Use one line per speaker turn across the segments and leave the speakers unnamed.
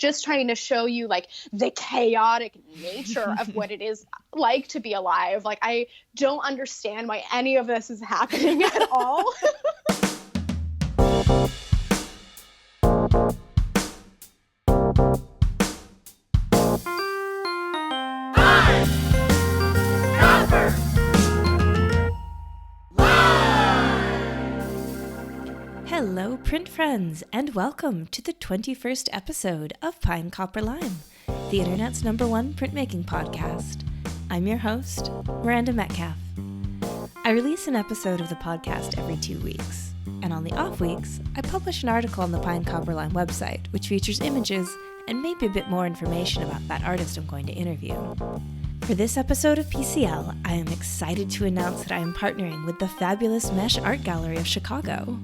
just trying to show you like the chaotic nature of what it is like to be alive. Like, I don't understand why any of this is happening at all.
Hello, print friends, and welcome to the 21st episode of Pine Copper Lime, the internet's #1 printmaking podcast. I'm your host, Miranda Metcalf. I release an episode of the podcast every 2 weeks, and on the off weeks, I publish an article on the Pine Copper Lime website, which features images and maybe a bit more information about that artist I'm going to interview. For this episode of PCL, I am excited to announce that I am partnering with the fabulous Mesh Art Gallery of Chicago.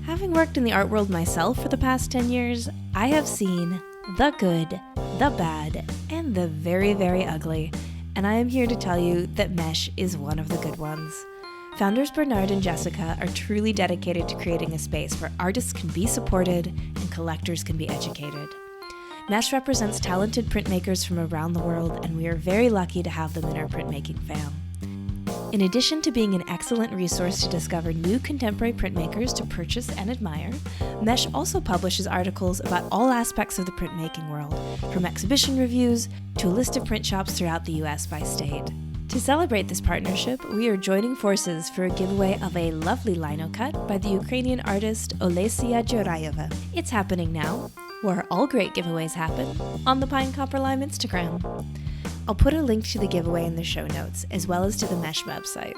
Having worked in the art world myself for the past 10 years, I have seen the good, the bad, and the very, very ugly, and I am here to tell you that Mesh is one of the good ones. Founders Bernard and Jessica are truly dedicated to creating a space where artists can be supported and collectors can be educated. Mesh represents talented printmakers from around the world, and we are very lucky to have them in our printmaking fam. In addition to being an excellent resource to discover new contemporary printmakers to purchase and admire, Mesh also publishes articles about all aspects of the printmaking world, from exhibition reviews to a list of print shops throughout the US by state. To celebrate this partnership, we are joining forces for a giveaway of a lovely lino cut by the Ukrainian artist Olesia Jurayeva. It's happening now, where all great giveaways happen, on the Pine Copper Lime Instagram. I'll put a link to the giveaway in the show notes, as well as to the Mesh website.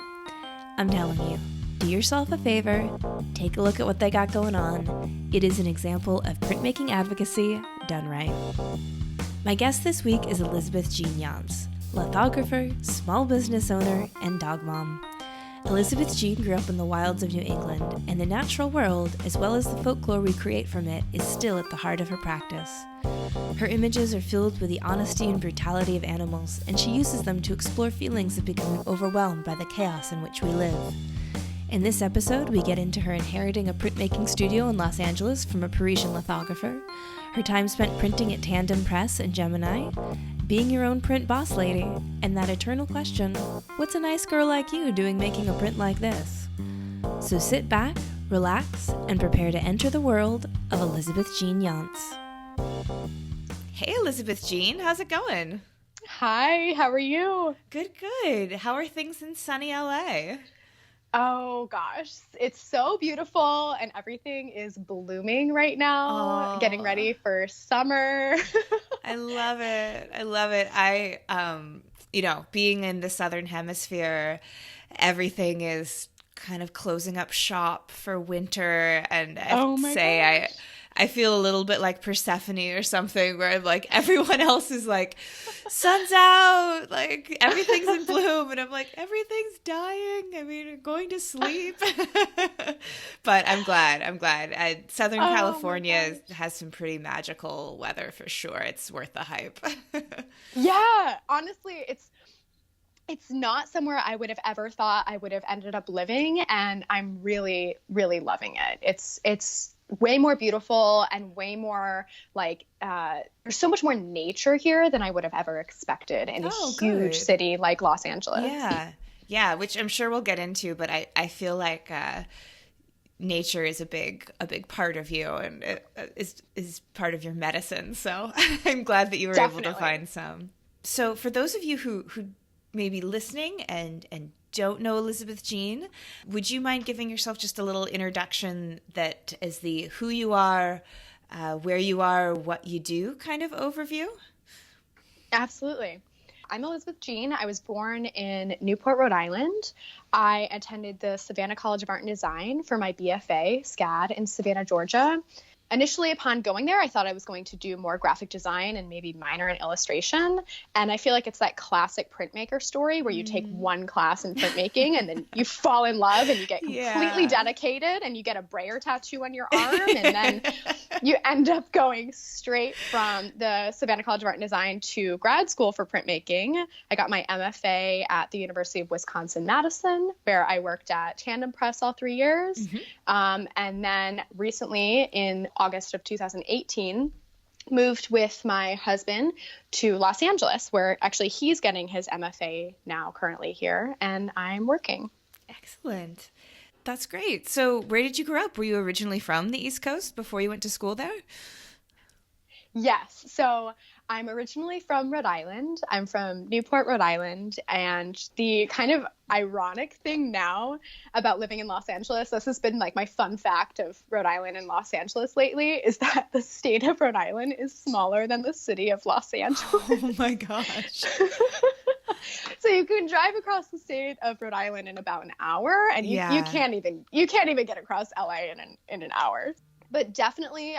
I'm telling you, do yourself a favor, take a look at what they got going on. It is an example of printmaking advocacy done right. My guest this week is Elizabeth Jean Younce, lithographer, small business owner, and dog mom. Elizabeth Jean grew up in the wilds of New England, and the natural world, as well as the folklore we create from it, is still at the heart of her practice. Her images are filled with the honesty and brutality of animals, and she uses them to explore feelings of becoming overwhelmed by the chaos in which we live. In this episode, we get into her inheriting a printmaking studio in Los Angeles from a Parisian lithographer, her time spent printing at Tandem Press and Gemini, being your own print boss lady, and that eternal question, what's a nice girl like you doing making a print like this? So sit back, relax, and prepare to enter the world of Elizabeth Jean Younce. Hey Elizabeth Jean, how's it going?
Hi, how are you?
Good, good. How are things in sunny LA?
Oh gosh, it's so beautiful and everything is blooming right now, getting ready for summer.
I love it. I love it. Being in the Southern Hemisphere, everything is kind of closing up shop for winter. And I feel a little bit like Persephone or something, where I'm like, everyone else is like, sun's out, like everything's in bloom, and I'm like, everything's dying. I mean, going to sleep. But I'm glad. Southern California has some pretty magical weather for sure. It's worth the hype.
Yeah, honestly, it's not somewhere I would have ever thought I would have ended up living, and I'm really, really loving it. It's way more beautiful and way more like there's so much more nature here than I would have ever expected in a huge city like Los Angeles.
Yeah, which I'm sure we'll get into, but I feel like nature is a big part of you, and it is part of your medicine. So I'm glad that you were able to find some. So for those of you who may be listening and don't know Elizabeth Jean, would you mind giving yourself just a little introduction that is the who you are, where you are, what you do kind of overview?
Absolutely. I'm Elizabeth Jean. I was born in Newport, Rhode Island. I attended the Savannah College of Art and Design for my BFA, SCAD, in Savannah, Georgia. Initially, upon going there, I thought I was going to do more graphic design and maybe minor in illustration. And I feel like it's that classic printmaker story where you take one class in printmaking and then you fall in love and you get completely dedicated and you get a brayer tattoo on your arm. And then you end up going straight from the Savannah College of Art and Design to grad school for printmaking. I got my MFA at the University of Wisconsin-Madison, where I worked at Tandem Press all 3 years. And then recently in August of 2018, moved with my husband to Los Angeles, where actually he's getting his MFA now currently here, and I'm working.
Excellent. That's great. So where did you grow up? Were you originally from the East Coast before you went to school there?
Yes. So I'm originally from Rhode Island. I'm from Newport, Rhode Island. And the kind of ironic thing now about living in Los Angeles, this has been like my fun fact of Rhode Island and Los Angeles lately, is that the state of Rhode Island is smaller than the city of Los Angeles.
Oh my gosh.
So you can drive across the state of Rhode Island in about an hour, and you can't even get across LA in an hour. But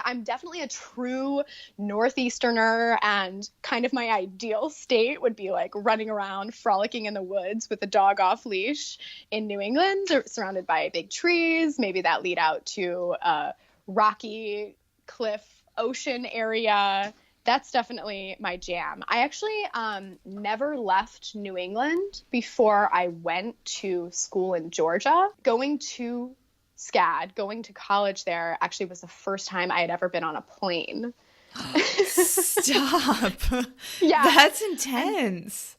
I'm definitely a true Northeasterner, and kind of my ideal state would be like running around, frolicking in the woods with a dog off leash in New England, surrounded by big trees, maybe that lead out to a rocky cliff ocean area. That's definitely my jam. I actually never left New England before I went to school in Georgia. Going to SCAD, going to college there actually was the first time I had ever been on a plane.
Stop.
Yeah.
That's intense.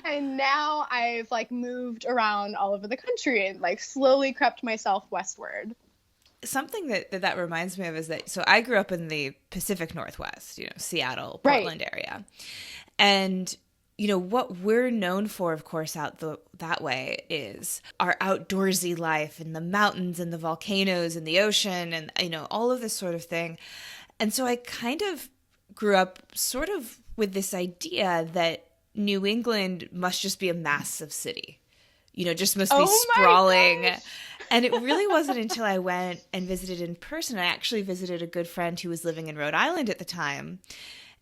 And now I've like moved around all over the country and like slowly crept myself westward.
Something that reminds me of is that, so I grew up in the Pacific Northwest, Seattle, Portland area. And what we're known for, of course, that way is our outdoorsy life and the mountains and the volcanoes and the ocean and, all of this sort of thing. And so I kind of grew up sort of with this idea that New England must just be a massive city, just must be sprawling. And it really wasn't until I went and visited in person. I actually visited a good friend who was living in Rhode Island at the time.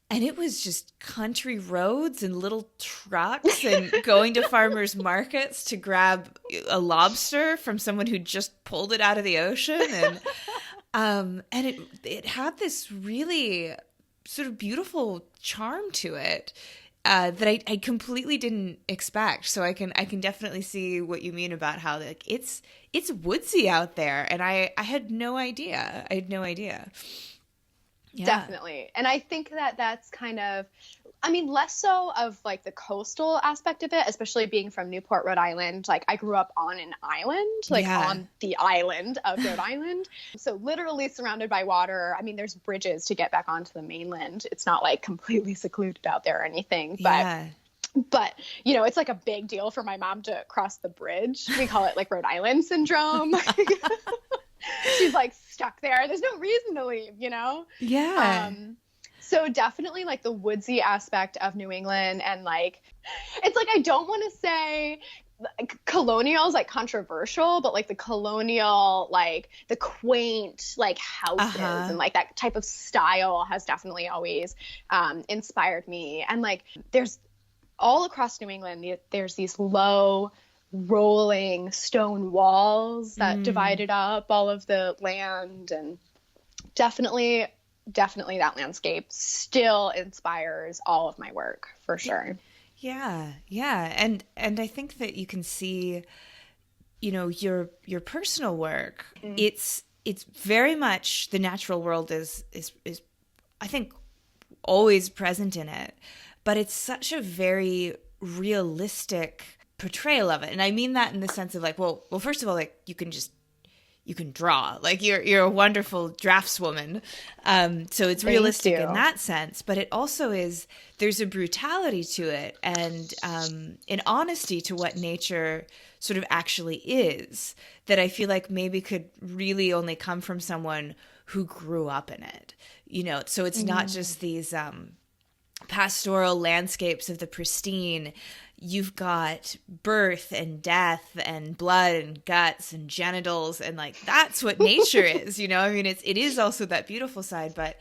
And it was just country roads and little trucks and going to farmers markets to grab a lobster from someone who just pulled it out of the ocean. And it had this really sort of beautiful charm to it that I completely didn't expect. So I can definitely see what you mean about how like it's woodsy out there. And I had no idea. Yeah.
Definitely. And I think that that's kind of, less so of like the coastal aspect of it, especially being from Newport, Rhode Island. Like I grew up on an island, on the island of Rhode Island. So literally surrounded by water. There's bridges to get back onto the mainland. It's not like completely secluded out there or anything, but it's like a big deal for my mom to cross the bridge. We call it like Rhode Island syndrome. She's like stuck there. There's no reason to leave,
Yeah.
So definitely like the woodsy aspect of New England, and like, it's like, I don't want to say colonial is like controversial, but like the colonial, like the quaint, like houses and like that type of style has definitely always inspired me. And like, there's all across New England, there's these low rolling stone walls that divided up all of the land, and definitely that landscape still inspires all of my work for sure.
Yeah. And I think that you can see, your personal work. It's very much the natural world is I think always present in it, but it's such a very realistic portrayal of it. And I mean that in the sense of like, well, first of all, like you can draw, like you're a wonderful draftswoman. So it's realistic in that sense, but it also there's a brutality to it and an honesty to what nature sort of actually is that I feel like maybe could really only come from someone who grew up in it, so it's not just these pastoral landscapes of the pristine. You've got birth and death and blood and guts and genitals, and like that's what nature is, it is also that beautiful side, but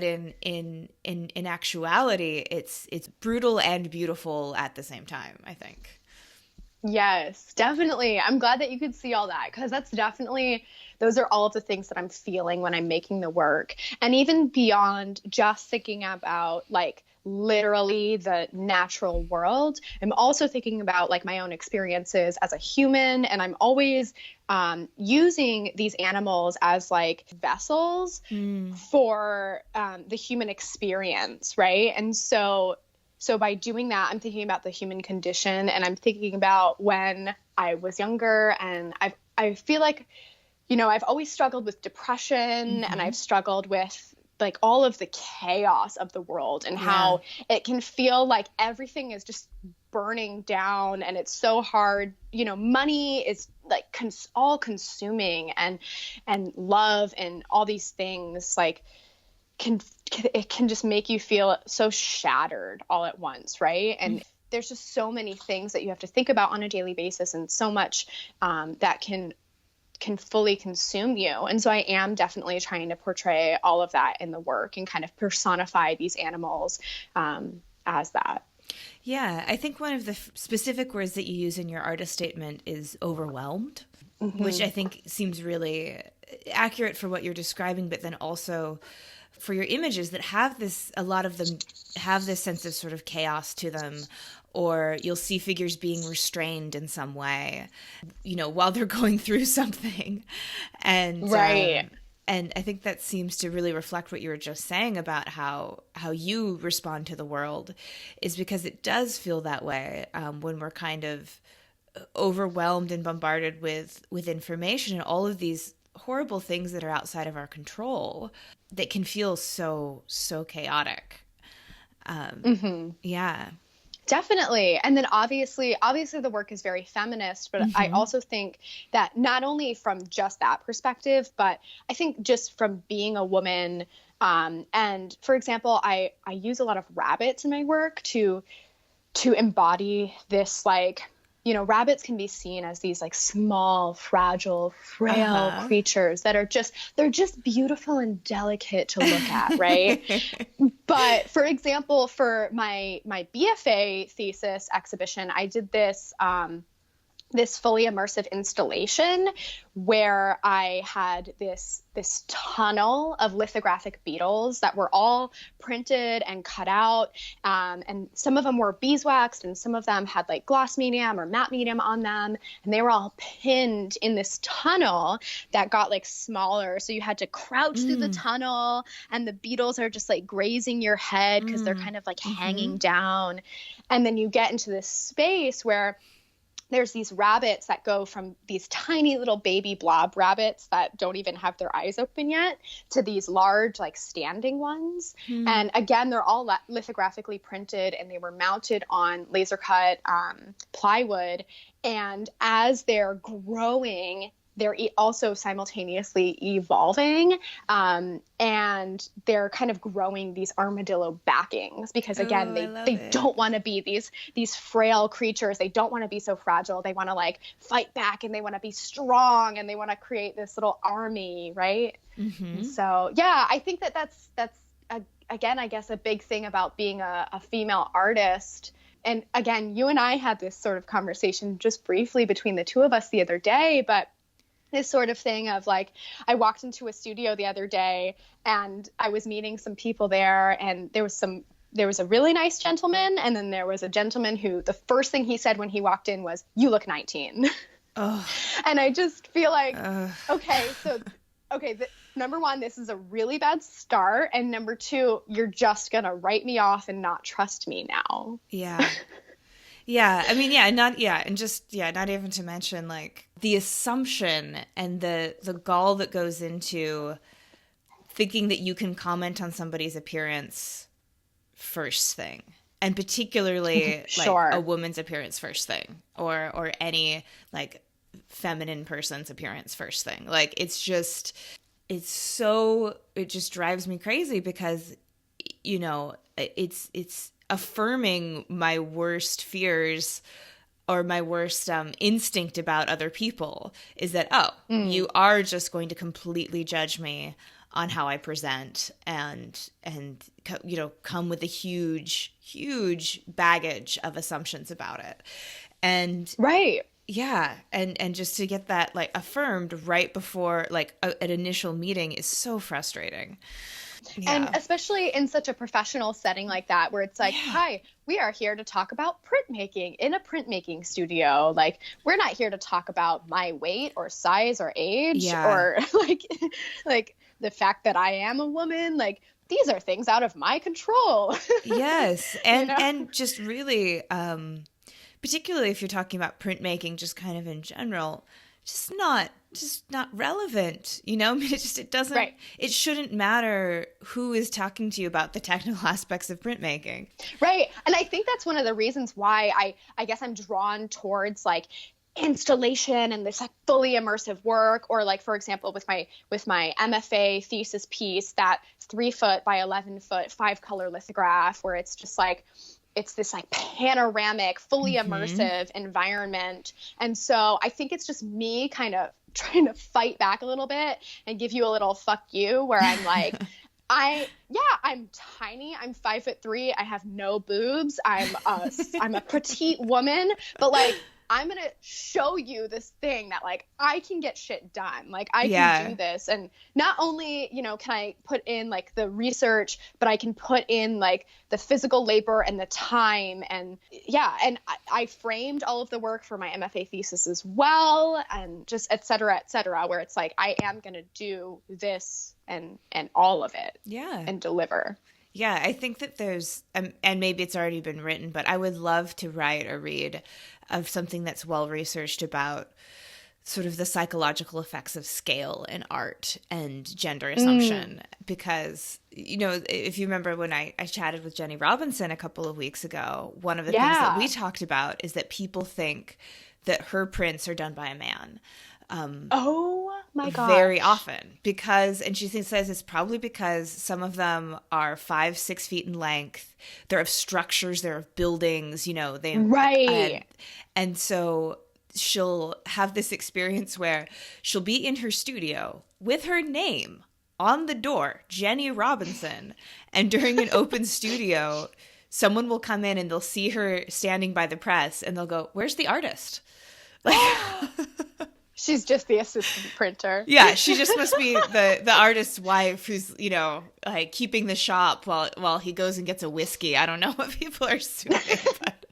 in actuality it's brutal and beautiful at the same time, I think.
Yes, definitely. I'm glad that you could see all that because those are all of the things that I'm feeling when I'm making the work. And even beyond just thinking about like literally the natural world, I'm also thinking about like my own experiences as a human. And I'm always using these animals as like vessels for the human experience, right? And so by doing that, I'm thinking about the human condition, and I'm thinking about when I was younger, and I feel like, I've always struggled with depression, and I've struggled with like all of the chaos of the world and how it can feel like everything is just burning down, and it's so hard. Money is like all consuming, and love and all these things like it can just make you feel so shattered all at once, right? And there's just so many things that you have to think about on a daily basis, and so much that can fully consume you. And so I am definitely trying to portray all of that in the work and kind of personify these animals as that.
Yeah, I think one of the specific words that you use in your artist statement is overwhelmed, which I think seems really accurate for what you're describing, but then also for your images that have this, a lot of them have this sense of sort of chaos to them, or you'll see figures being restrained in some way, while they're going through something. And
right.
And I think that seems to really reflect what you were just saying about how you respond to the world, is because it does feel that way when we're kind of overwhelmed and bombarded with information and all of these horrible things that are outside of our control that can feel so chaotic. Yeah.
Definitely. And then obviously the work is very feminist, but I also think that not only from just that perspective, but I think just from being a woman, and for example, I use a lot of rabbits in my work to embody this, like, rabbits can be seen as these like small, fragile, frail creatures that they're just beautiful and delicate to look at, right? But for example, for my BFA thesis exhibition, I did this fully immersive installation where I had this tunnel of lithographic beetles that were all printed and cut out, and some of them were beeswaxed, and some of them had like gloss medium or matte medium on them, and they were all pinned in this tunnel that got like smaller, so you had to crouch through the tunnel, and the beetles are just like grazing your head because they're kind of like hanging down, and then you get into this space where there's these rabbits that go from these tiny little baby blob rabbits that don't even have their eyes open yet to these large, like, standing ones. And again, they're all lithographically printed, and they were mounted on laser cut plywood. And as they're growing, they're also simultaneously evolving, and they're kind of growing these armadillo backings because, again, they don't want to be these frail creatures. They don't want to be so fragile. They want to like fight back, and they want to be strong, and they want to create this little army, right? So yeah, I think that's again, I guess, a big thing about being a female artist. And again, you and I had this sort of conversation just briefly between the two of us the other day, but this sort of thing of like, I walked into a studio the other day and I was meeting some people there, and there was a really nice gentleman, and then there was a gentleman who the first thing he said when he walked in was, "You look 19." And I just feel like, number one, this is a really bad start, and number two, you're just gonna write me off and not trust me now.
Yeah, I mean, not even to mention like the assumption and the gall that goes into thinking that you can comment on somebody's appearance first thing, and particularly like a woman's appearance first thing, or any like feminine person's appearance first thing. Like it just drives me crazy because it's affirming my worst fears or my worst instinct about other people, is that, you are just going to completely judge me on how I present and come with a huge baggage of assumptions about it. And
right.
Yeah. And just to get that like affirmed right before like an initial meeting is so frustrating. Yeah.
And especially in such a professional setting like that, where it's like, hi, we are here to talk about printmaking in a printmaking studio. Like, we're not here to talk about my weight or size or age or like the fact that I am a woman. Like, these are things out of my control.
Yes. And, and just really, particularly if you're talking about printmaking, just kind of in general, just not relevant, I mean, it doesn't,
right.
It shouldn't matter who is talking to you about the technical aspects of printmaking.
Right. And I think that's one of the reasons why I guess I'm drawn towards like installation and this like fully immersive work, or like, for example, with my MFA thesis piece, that 3-foot by 11-foot 5-color lithograph, where it's just like, it's this like panoramic, fully immersive environment. And so I think it's just me kind of trying to fight back a little bit and give you a little fuck you, where I'm like, I'm tiny. I'm 5'3". I have no boobs. I'm a petite woman, but like, I'm going to show you this thing that like I can get shit done. Like I can do this. And not only, can I put in like the research, but I can put in like the physical labor and the time. And and I framed all of the work for my MFA thesis as well. And just et cetera, where it's like, I am going to do this and all of it and deliver.
Yeah, I think that there's, and maybe it's already been written, but I would love to write or read of something that's well researched about sort of the psychological effects of scale in art and gender assumption. Because, if you remember when I chatted with Jenny Robinson a couple of weeks ago, one of the things that we talked about is that people think that her prints are done by a man.
Oh my God.
Very often, and she says it's probably because some of them are 5-6 feet in length. They're of structures, they're of buildings, and so she'll have this experience where she'll be in her studio with her name on the door, Jenny Robinson, and during an open studio, someone will come in and they'll see her standing by the press and they'll go, "Where's the artist?" Like.
She's just the assistant printer.
Yeah, she just must be the artist's wife who's, like keeping the shop while he goes and gets a whiskey. I don't know what people are assuming. But,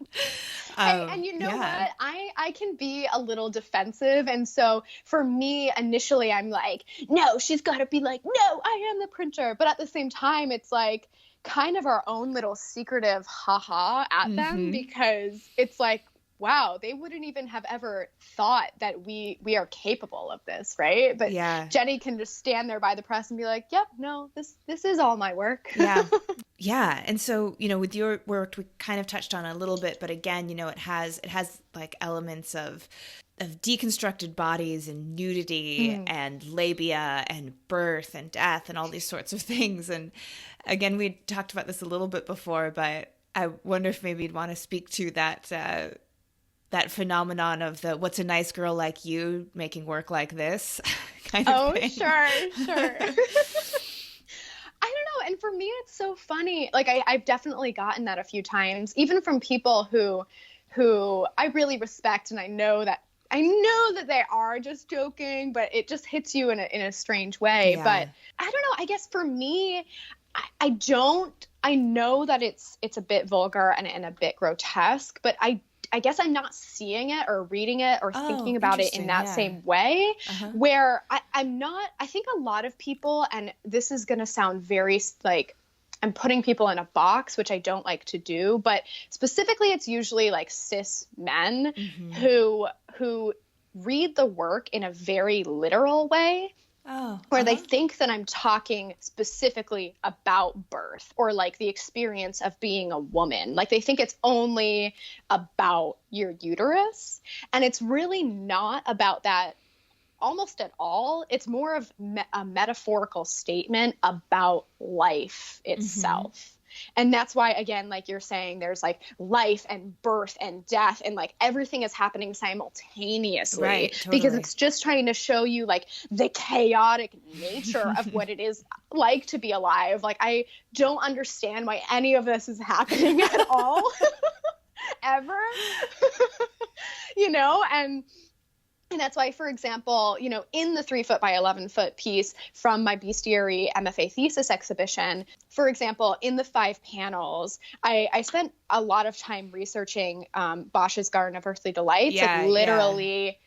and you know what? I can be a little defensive. And so for me, initially, I'm like, no, she's got to be like, no, I am the printer. But at the same time, it's like kind of our own little secretive haha at them, because it's like, wow, they wouldn't even have ever thought that we are capable of this, right? But Jenny can just stand there by the press and be like, yep, no, this is all my work.
Yeah. And so, with your work, we kind of touched on a little bit, but again, it has like elements of deconstructed bodies and nudity and labia and birth and death and all these sorts of things. And again, we talked about this a little bit before, but I wonder if maybe you'd want to speak to that phenomenon of the "what's a nice girl like you making work like this" kind of thing.
Sure. I don't know. And for me, it's so funny. Like I've definitely gotten that a few times, even from people who I really respect, and I know that they are just joking, but it just hits you in a strange way. But I don't know. I guess for me, I know that it's a bit vulgar and a bit grotesque, but I guess I'm not seeing it or reading it or thinking about it in that same way, where I'm not. I think a lot of people, and this is going to sound very like I'm putting people in a box, which I don't like to do, but specifically it's usually like cis men who read the work in a very literal way. Where they think that I'm talking specifically about birth or like the experience of being a woman. Like they think it's only about your uterus. And it's really not about that almost at all. It's more of a metaphorical statement about life itself. And that's why, again, like you're saying, there's like life and birth and death, and like everything is happening simultaneously,
right, totally.
because it's just trying to show you like the chaotic nature of what it is like to be alive. Like, I don't understand why any of this is happening at all, ever, and that's why, for example, in the 3-foot by 11-foot piece from my bestiary MFA thesis exhibition, for example, in the 5 panels, I spent a lot of time researching Bosch's Garden of Earthly Delights.
Yeah,
like literally,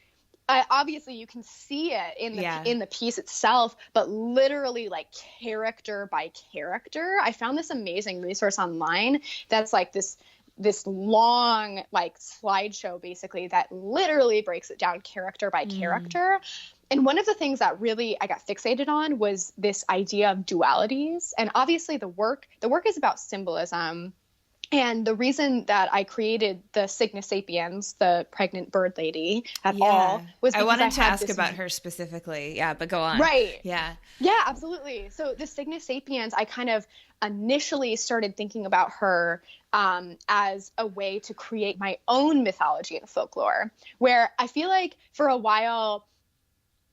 obviously you can see it in the piece itself, but literally like character by character. I found this amazing resource online that's like this long like slideshow basically that literally breaks it down character by character. And one of the things that really I got fixated on was this idea of dualities. And obviously the work is about symbolism. And the reason that I created the Cygnus sapiens, the pregnant bird lady, at all was because
I wanted to ask about her specifically. Yeah, but go on.
Right.
Yeah.
Yeah, absolutely. So the Cygnus sapiens, I kind of initially started thinking about her as a way to create my own mythology and folklore, where I feel like for a while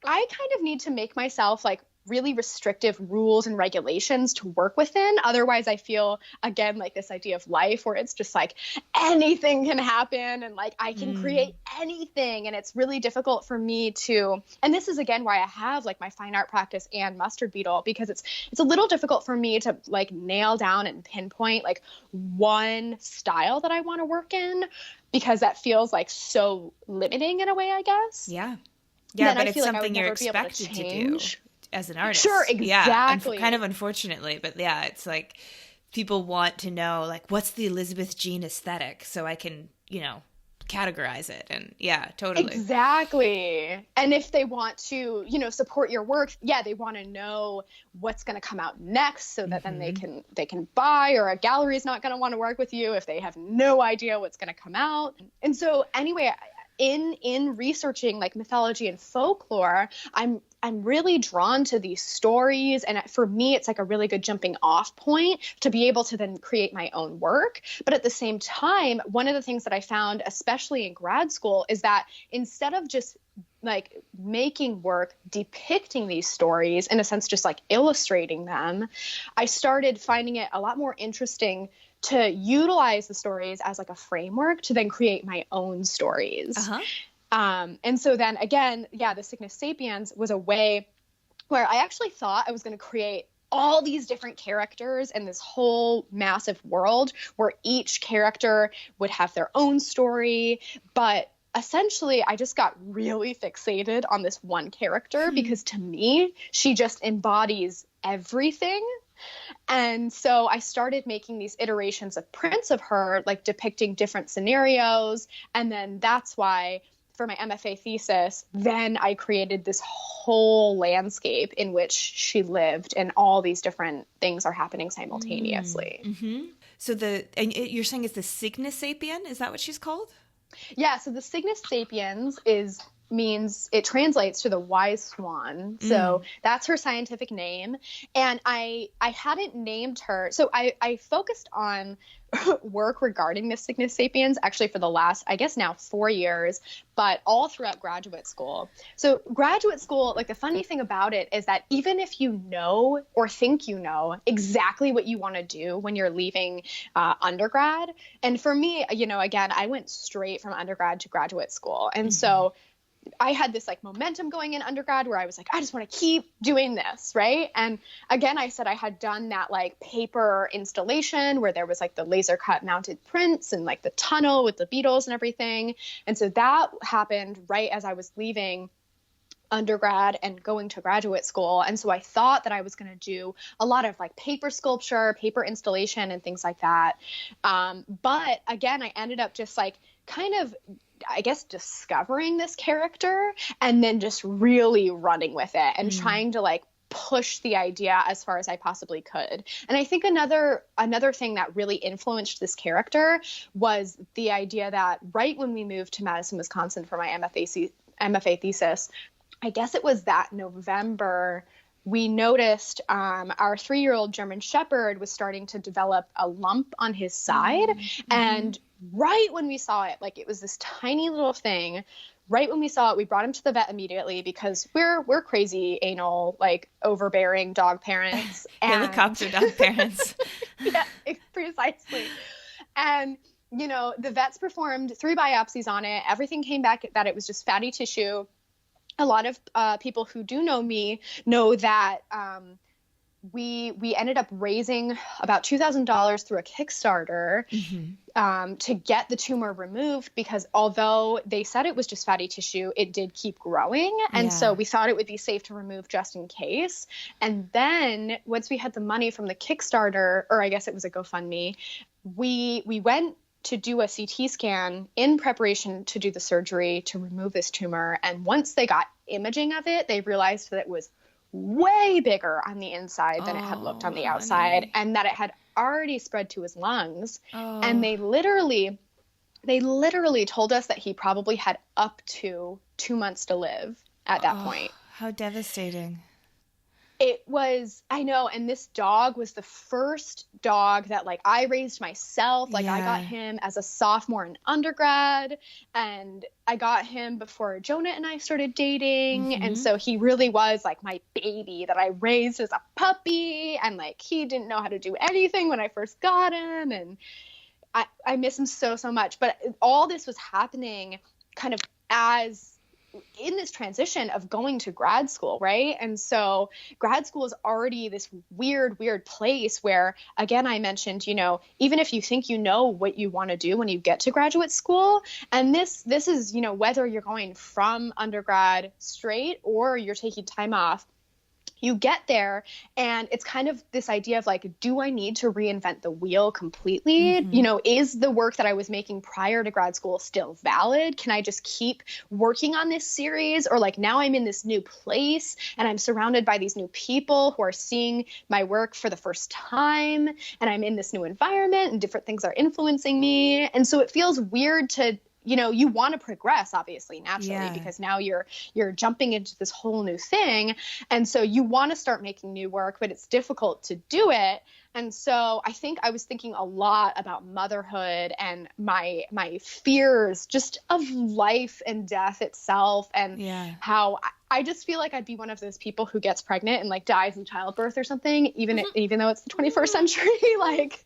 I kind of need to make myself like really restrictive rules and regulations to work within. Otherwise, I feel, again, like this idea of life where it's just like anything can happen and like I can create anything. And it's really difficult for me to, and this is again why I have like my fine art practice and mustard beetle, because it's a little difficult for me to like nail down and pinpoint like one style that I want to work in, because that feels like so limiting in a way, I guess.
Yeah. Yeah,
then
but
I
it's
feel
something
like
you're
expected
to do as an artist.
Sure, exactly.
Yeah, kind of unfortunately, but yeah, it's like people want to know like what's the Elizabeth Jean aesthetic so I can, categorize it. And yeah, totally.
Exactly. And if they want to, support your work, they want to know what's going to come out next so that then they can buy, or a gallery is not going to want to work with you if they have no idea what's going to come out. And so anyway, in researching like mythology and folklore, I'm really drawn to these stories. And for me, it's like a really good jumping off point to be able to then create my own work. But at the same time, one of the things that I found, especially in grad school, is that instead of just like making work depicting these stories, in a sense, just like illustrating them, I started finding it a lot more interesting to utilize the stories as like a framework to then create my own stories. And so then again, the Cygnus sapiens was a way where I actually thought I was going to create all these different characters in this whole massive world where each character would have their own story. But essentially, I just got really fixated on this one character because to me, she just embodies everything. And so I started making these iterations of prints of her, like depicting different scenarios. And then that's why for my MFA thesis, then I created this whole landscape in which she lived, and all these different things are happening simultaneously.
So and you're saying it's the Cygnus sapien? Is that what she's called?
Yeah. So the Cygnus sapiens means it translates to the wise swan. So that's her scientific name. And I hadn't named her. So I focused on work regarding the Cygnus sapiens actually for the last, I guess now 4 years, but all throughout graduate school. So graduate school, like the funny thing about it is that even if you know or think you know exactly what you want to do when you're leaving undergrad, and for me, again, I went straight from undergrad to graduate school. And so I had this like momentum going in undergrad where I was like, I just want to keep doing this. Right. And again, I said I had done that like paper installation where there was like the laser cut mounted prints and like the tunnel with the beetles and everything. And so that happened right as I was leaving undergrad and going to graduate school. And so I thought that I was going to do a lot of like paper sculpture, paper installation and things like that. But again, I ended up just like kind of, I guess, discovering this character and then just really running with it and trying to like push the idea as far as I possibly could. And I think another thing that really influenced this character was the idea that right when we moved to Madison, Wisconsin for my MFA thesis, I guess it was that November we noticed our 3-year-old German Shepherd was starting to develop a lump on his side. Mm-hmm. And right when we saw it, like it was this tiny little thing, right when we saw it, we brought him to the vet immediately because we're crazy, anal, like overbearing dog parents.
Helicopter dog parents.
Yeah, precisely. And, you know, the vets performed 3 biopsies on it. Everything came back that it was just fatty tissue. A lot of people who do know me know that we ended up raising about $2,000 through a Kickstarter to get the tumor removed, because although they said it was just fatty tissue, it did keep growing. And so we thought it would be safe to remove just in case. And then once we had the money from the Kickstarter, or I guess it was a GoFundMe, we went to do a CT scan in preparation to do the surgery to remove this tumor. And once they got imaging of it, they realized that it was way bigger on the inside than it had looked on the outside, and that it had already spread to his lungs. And they literally told us that he probably had up to 2 months to live at that point.
How devastating.
It was, I know. And this dog was the first dog that like I raised myself. Like I got him as a sophomore in undergrad, and I got him before Jonah and I started dating. And so he really was like my baby that I raised as a puppy, and like he didn't know how to do anything when I first got him. And I miss him so, so much. But all this was happening kind of as in this transition of going to grad school, right? And so grad school is already this weird place where, again, I mentioned, you know, even if you think you know what you want to do when you get to graduate school, and this is, you know, whether you're going from undergrad straight or you're taking time off, you get there and it's kind of this idea of like, do I need to reinvent the wheel completely? You know, is the work that I was making prior to grad school still valid? Can I just keep working on this series? Or like now I'm in this new place and I'm surrounded by these new people who are seeing my work for the first time, and I'm in this new environment and different things are influencing me. And so it feels weird to, you know, you want to progress, obviously, naturally, because now you're jumping into this whole new thing. And so you want to start making new work, but it's difficult to do it. And so I think I was thinking a lot about motherhood and my fears just of life and death itself, and how I just feel like I'd be one of those people who gets pregnant and like dies in childbirth or something, even though it's the 21st century, like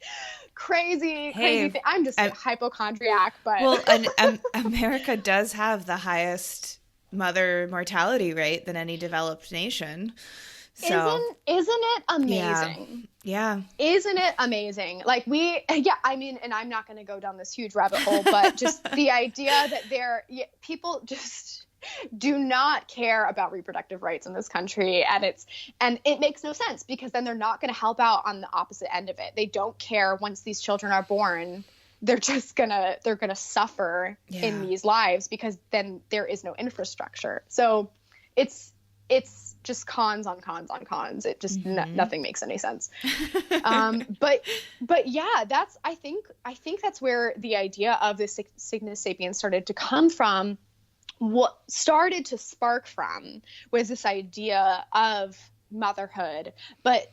crazy thing. I'm just a hypochondriac, but
well, and America does have the highest mother mortality rate than any developed nation. So
isn't it amazing?
Yeah.
Isn't it amazing? Like I mean, and I'm not going to go down this huge rabbit hole, but just the idea that people just do not care about reproductive rights in this country. And it makes no sense, because then they're not going to help out on the opposite end of it. They don't care once these children are born. They're just they're gonna suffer in these lives, because then there is no infrastructure. So it's just cons on cons on cons. It just nothing makes any sense. But yeah, I think that's where the idea of this Cygnus sapiens started to come from. What started to spark from was this idea of motherhood. But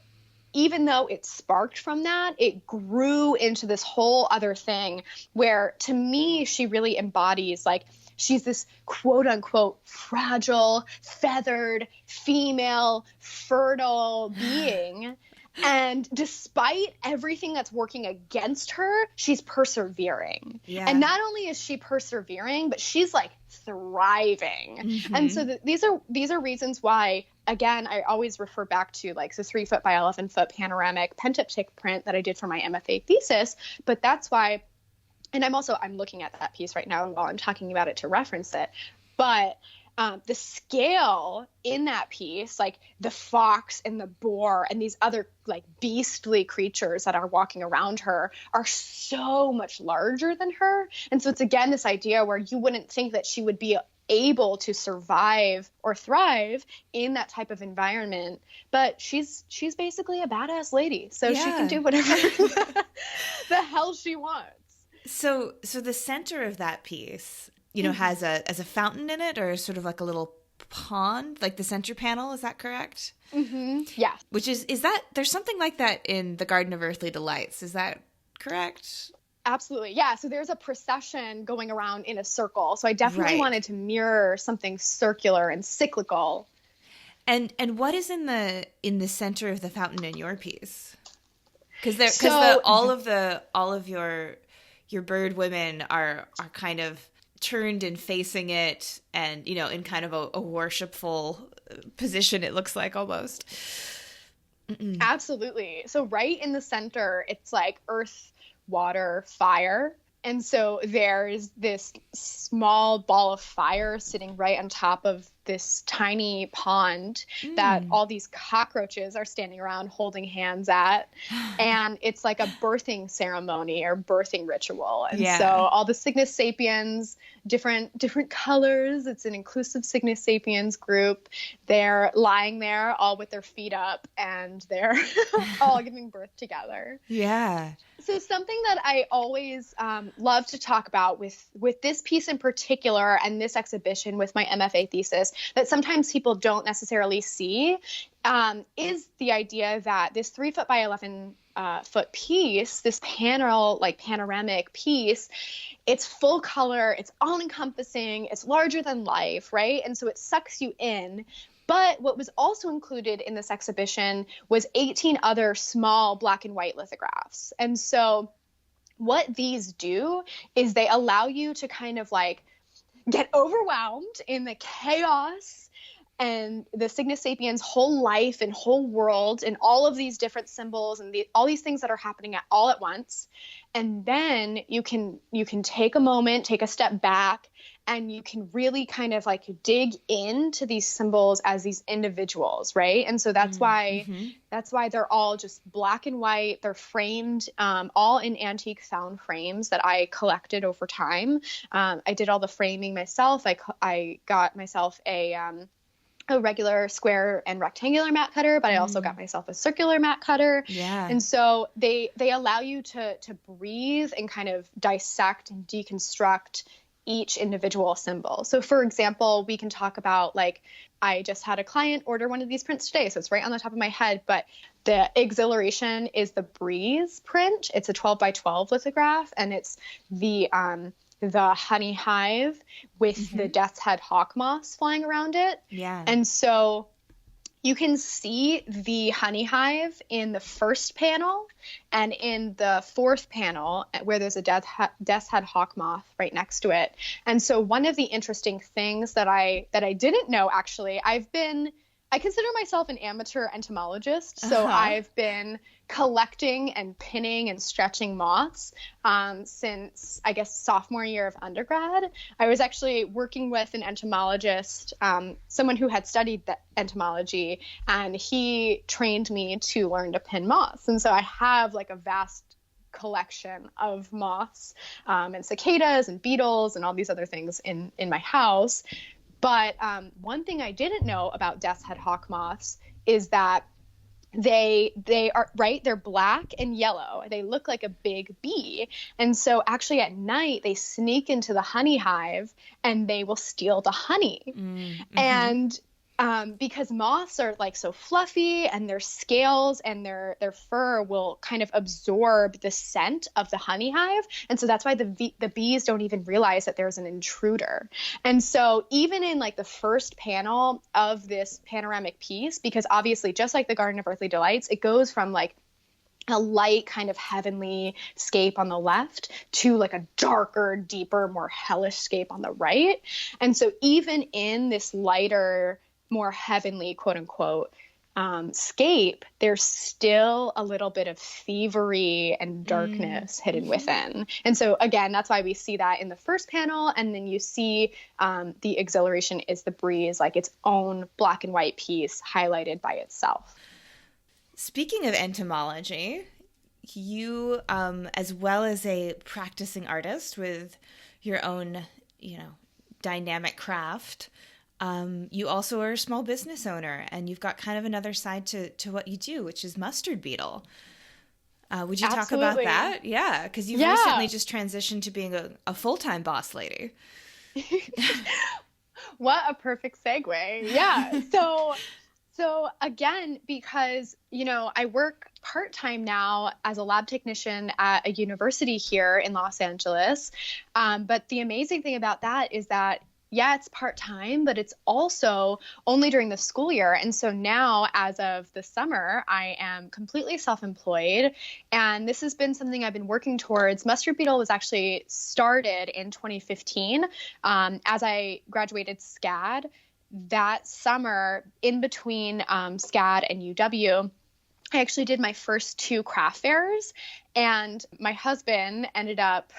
even though it sparked from that, it grew into this whole other thing where, to me, she really embodies, like, she's this quote unquote fragile, feathered, female, fertile being. And despite everything that's working against her, she's persevering. Yeah. And not only is she persevering, but she's like thriving. And so these are reasons why, again, I always refer back to like the 3-foot by 11-foot panoramic pentaptych print that I did for my MFA thesis. But that's why, and I'm looking at that piece right now while I'm talking about it to reference it. But the scale in that piece, like the fox and the boar and these other like beastly creatures that are walking around her, are so much larger than her. And so it's, again, this idea where you wouldn't think that she would be able to survive or thrive in that type of environment, but she's basically a badass lady, so she can do whatever the hell she wants.
So the center of that piece, you know, has a fountain in it, or sort of like a little pond, like the center panel. Is that correct?
Mm-hmm. Yeah.
Which is that, there's something like that in the Garden of Earthly Delights. Is that correct?
Absolutely. Yeah. So there's a procession going around in a circle. So I definitely wanted to mirror something circular and cyclical.
And what is in the center of the fountain in your piece? Because all of your bird women are kind of turned and facing it, and in kind of a worshipful position, it looks like, almost. Mm-mm.
Absolutely. So right in the center, it's like earth, water, fire. And so there's this small ball of fire sitting right on top of this tiny pond that all these cockroaches are standing around holding hands at. And it's like a birthing ceremony or birthing ritual. And so all the Cygnus sapiens, different colors. It's an inclusive Cygnus sapiens group. They're lying there all with their feet up, and they're all giving birth together.
Yeah.
So something that I always love to talk about with this piece in particular and this exhibition with my MFA thesis that sometimes people don't necessarily see is the idea that this 3 foot by 11 foot piece, this panel, like panoramic piece, it's full color, it's all encompassing, it's larger than life, right? And so it sucks you in. But what was also included in this exhibition was 18 other small black and white lithographs. And so what these do is they allow you to kind of like get overwhelmed in the chaos and the Cygnus sapiens' whole life and whole world and all of these different symbols and all these things that are happening all at once. And then you can take a moment, take a step back, and you can really kind of like dig into these symbols as these individuals, right? And so that's why they're all just black and white. They're framed all in antique found frames that I collected over time. I did all the framing myself. I got myself a regular square and rectangular mat cutter, but I also got myself a circular mat cutter.
Yeah.
And so they allow you to breathe and kind of dissect and deconstruct each individual symbol. So for example, we can talk about, like, I just had a client order one of these prints today, so it's right on the top of my head, but the exhilaration is the breeze print. It's a 12 by 12 lithograph, and it's the honey hive with the death's head hawk moths flying around it. Yeah. And so you can see the honey hive in the first panel and in the fourth panel where there's a death's head hawk moth right next to it. And so one of the interesting things that I didn't know, actually, I consider myself an amateur entomologist. So I've been collecting and pinning and stretching moths since, I guess, sophomore year of undergrad. I was actually working with an entomologist, someone who had studied entomology, and he trained me to learn to pin moths. And so I have like a vast collection of moths and cicadas and beetles and all these other things in my house. But one thing I didn't know about death's head hawk moths is that they are, right, they're black and yellow. They look like a big bee. And so actually at night they sneak into the honey hive and they will steal the honey. Mm-hmm. And because moths are like so fluffy, and their scales and their fur will kind of absorb the scent of the honey hive. And so that's why the bees don't even realize that there's an intruder. And so even in like the first panel of this panoramic piece, because obviously just like the Garden of Earthly Delights, it goes from like a light kind of heavenly scape on the left to like a darker, deeper, more hellish scape on the right. And so even in this lighter, more heavenly, quote unquote, scape, there's still a little bit of thievery and darkness hidden within. And so again, that's why we see that in the first panel. And then you see the exhilaration is the breeze, like its own black and white piece highlighted by itself.
Speaking of entomology, you, as well as a practicing artist with your own, dynamic craft, you also are a small business owner, and you've got kind of another side to what you do, which is Mustard Beetle. Would you talk about that? Yeah, because you've recently just transitioned to being a full-time boss lady.
What a perfect segue. Yeah. So again, because, I work part-time now as a lab technician at a university here in Los Angeles. But the amazing thing about that is that, yeah, it's part-time, but it's also only during the school year. And so now, as of the summer, I am completely self-employed. And this has been something I've been working towards. Mustard Beetle was actually started in 2015 as I graduated SCAD. That summer, in between SCAD and UW, I actually did my first 2 craft fairs, and my husband ended up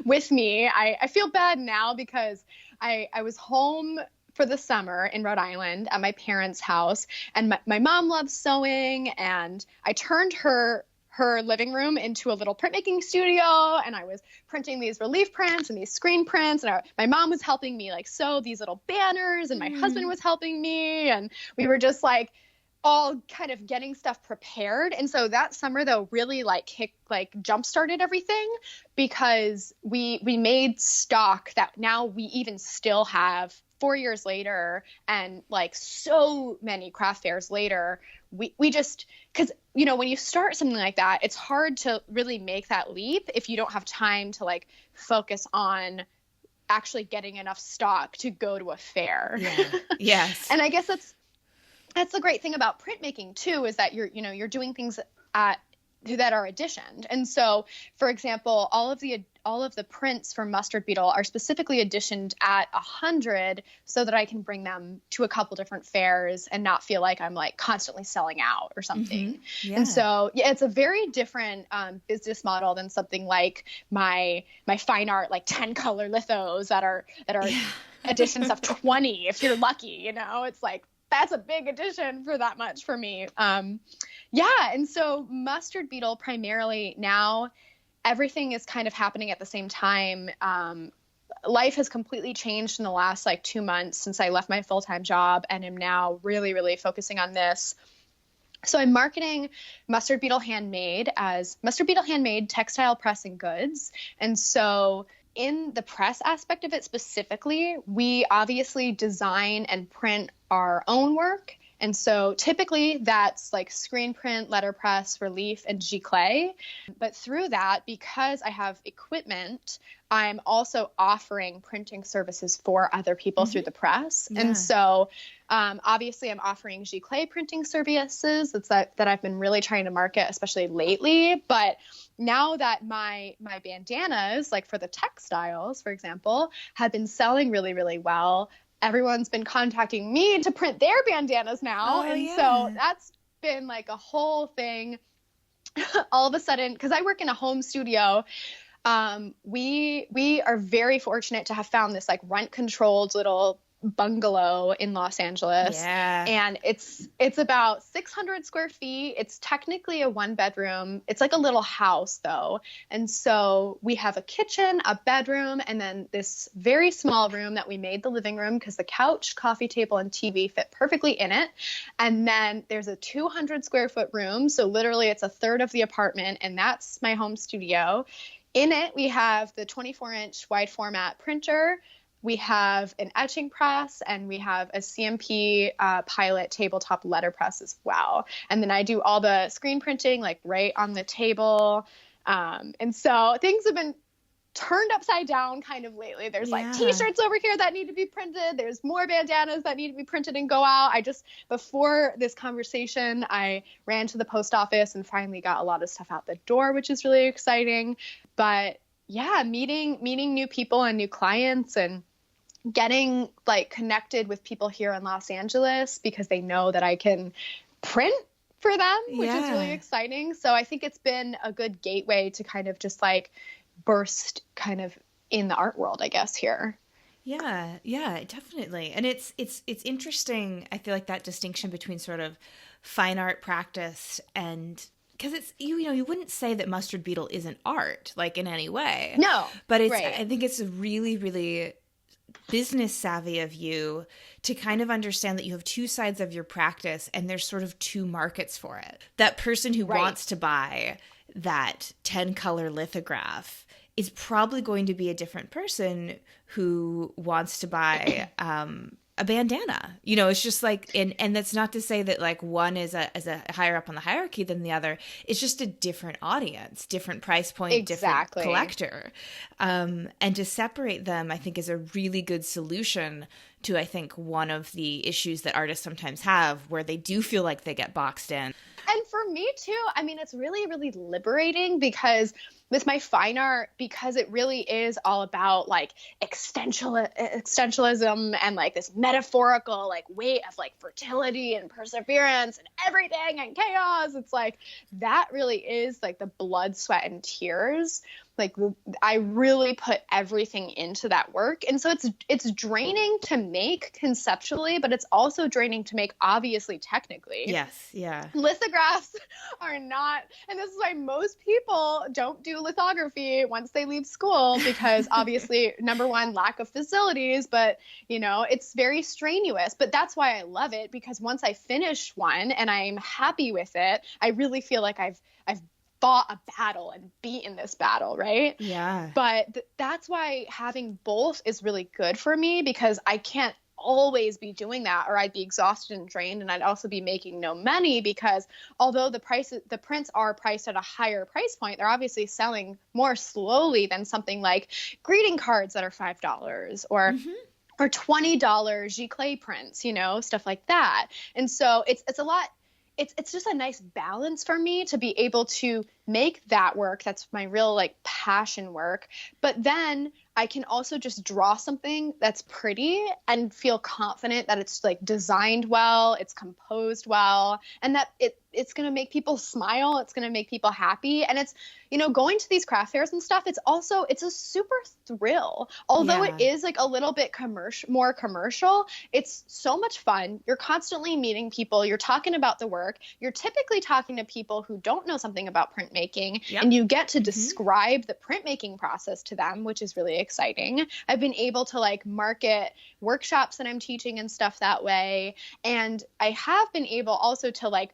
with me. I feel bad now because I was home for the summer in Rhode Island at my parents' house, and my mom loves sewing, and I turned her living room into a little printmaking studio, and I was printing these relief prints and these screen prints, and my mom was helping me like sew these little banners, and my husband was helping me, and we were just like all kind of getting stuff prepared. And so that summer though really jump started everything, because we made stock that now we even still have 4 years later, and like so many craft fairs later, we just, because when you start something like that, it's hard to really make that leap if you don't have time to like focus on actually getting enough stock to go to a fair.
Yeah. Yes.
And I guess that's the great thing about printmaking too, is that you're doing things that are editioned. And so, for example, all of the prints for Mustard Beetle are specifically editioned at 100 so that I can bring them to a couple different fairs and not feel like I'm like constantly selling out or something. Mm-hmm. Yeah. And so, yeah, it's a very different business model than something like my fine art, like 10 color lithos that are editions of 20 if you're lucky. It's like, that's a big addition for that much for me. And so Mustard Beetle primarily now, everything is kind of happening at the same time. Life has completely changed in the last 2 months since I left my full-time job, and am now really, really focusing on this. So I'm marketing Mustard Beetle Handmade as Mustard Beetle Handmade Textile Press and Goods. And so in the press aspect of it specifically, we obviously design and print our own work. And so typically that's like screen print, letterpress, relief, and G.E.L. But through that, because I have equipment, I'm also offering printing services for other people through the press. Yeah. And so obviously I'm offering G.E.L printing services that I've been really trying to market, especially lately. But now that my bandanas, like for the textiles, for example, have been selling really, really well, everyone's been contacting me to print their bandanas now. So that's been like a whole thing. All of a sudden, because I work in a home studio, we are very fortunate to have found this like rent-controlled little bungalow in Los Angeles. Yeah. And it's about 600 square feet. It's technically a 1-bedroom. It's like a little house though. And so we have a kitchen, a bedroom, and then this very small room that we made the living room because the couch, coffee table, and TV fit perfectly in it. And then there's a 200 square foot room. So literally it's a third of the apartment, and that's my home studio. In it, we have the 24-inch wide format printer. We have an etching press, and we have a CMP pilot tabletop letterpress as well. And then I do all the screen printing like right on the table. And so things have been turned upside down kind of lately. There's like t-shirts over here that need to be printed. There's more bandanas that need to be printed and go out. Before this conversation, I ran to the post office and finally got a lot of stuff out the door, which is really exciting. But yeah, meeting new people and new clients, and getting like connected with people here in Los Angeles because they know that I can print for them, which is really exciting. So I think it's been a good gateway to kind of just like burst kind of in the art world, I guess, here.
Yeah, definitely. And it's interesting. I feel like that distinction between sort of fine art practice and, because it's, you wouldn't say that Mustard Beetle isn't art, like in any way.
No.
But it's, right. I think it's really, really business savvy of you to kind of understand that you have two sides of your practice and there's sort of two markets for it. That person who wants to buy that 10 color lithograph is probably going to be a different person who wants to buy a bandana. You know, it's just like, and that's not to say that like one is a higher up on the hierarchy than the other. It's just a different audience, different price point,
Exactly.
different collector. And to separate them, I think, is a really good solution to, I think, one of the issues that artists sometimes have where they do feel like they get boxed in.
And for me too, I mean, it's really, really liberating because with my fine art, because it really is all about like existentialism and like this metaphorical like weight of like fertility and perseverance and everything and chaos. It's like that really is like the blood, sweat, and tears. Like I really put everything into that work. And so it's draining to make conceptually, but it's also draining to make obviously technically.
Yes. Yeah.
Lithographs are not, and this is why most people don't do lithography once they leave school, because obviously, number one, lack of facilities, but you know, it's very strenuous. But that's why I love it, because once I finish one and I'm happy with it, I really feel like I've fought a battle and beaten this battle, right?
Yeah.
But that's why having both is really good for me, because I can't always be doing that or I'd be exhausted and drained, and I'd also be making no money, because although the prints are priced at a higher price point, they're obviously selling more slowly than something like greeting cards that are $5 or or $20 G.E.L prints, you know, stuff like that. And so it's a lot. It's just a nice balance for me to be able to make that work. That's my real like passion work. But then I can also just draw something that's pretty and feel confident that it's like designed well, it's composed well, and that it's going to make people smile. It's going to make people happy. And it's, you know, going to these craft fairs and stuff, it's a super thrill. Although it is like a little bit more commercial, it's so much fun. You're constantly meeting people. You're talking about the work. You're typically talking to people who don't know something about printmaking, and you get to describe the printmaking process to them, which is really exciting. I've been able to like market workshops that I'm teaching and stuff that way. And I have been able also to like